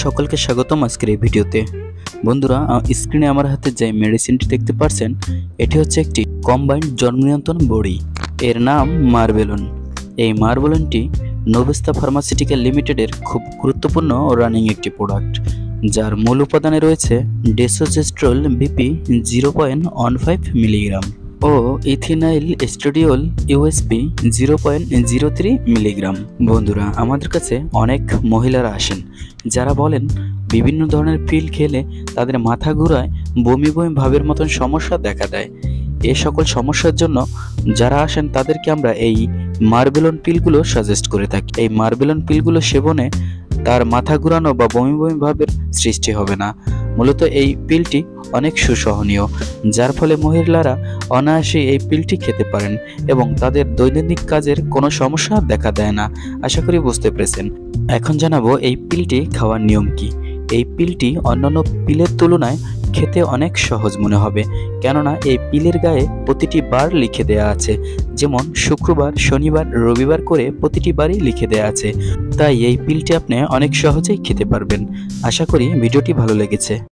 সকলকে স্বাগতম আজকের এই ভিডিওতে। বন্ধুরা, স্ক্রিনে আমার হাতে যে মেডিসিনটি দেখতে পাচ্ছেন, এটি হচ্ছে একটি কম্বাইন্ড জন্ম নিয়ন্ত্রণ বড়ি। এর নাম মারবেলন। এই মারবেলনটি নোভেস্তা ফার্মাসিউটিক্যাল লিমিটেডের খুব গুরুত্বপূর্ণ রানিং একটি প্রোডাক্ট, যার মূল উপাদানে রয়েছে ডেসোজেস্ট্রল বিপি 0.15 মিলিগ্রাম ও ইথিনাইল এস্ট্রাডিওল ইউএসপি 0.03 মিলিগ্রাম। বন্ধুরা, আমাদের কাছে অনেক মহিলারা আসেন যারা বলেন বিভিন্ন ধরনের পিল খেলে তাদের মাথা ঘুরায়, বমি বমি ভাবের মতন সমস্যা দেখা দেয়। এ সকল সমস্যার জন্য যারা আসেন তাদেরকে আমরা এই মারবেলন পিলগুলো সাজেস্ট করে থাকি। এই মারবেলন পিলগুলো সেবনে তার মাথা ঘুরানো বা বমি বমি ভাবের সৃষ্টি হবে না। মূলত এই পিলটি অনেক সুসহনীয়, যার ফলে মহিলারা অনায়াসে এই পিলটি খেতে পারেন এবং তাদের দৈনন্দিন কাজের কোনো সমস্যা দেখা দেয় না। আশা করি বুঝতে পেরেছেন। এখন জানাবো এই পিলটি খাওয়ার নিয়ম কি। এই পিলটি অন্যান্য পিলের তুলনায় খেতে অনেক সহজ মনে হবে, কেননা এই পিলের গায়ে প্রতিটি বার লিখে দেয়া আছে, যেমন শুক্রবার, শনিবার, রবিবার করে প্রতিটি বারই লিখে দেয়া আছে। তাই এই পিলটি আপনি অনেক সহজেই খেতে পারবেন। আশা করি ভিডিওটি ভালো লেগেছে।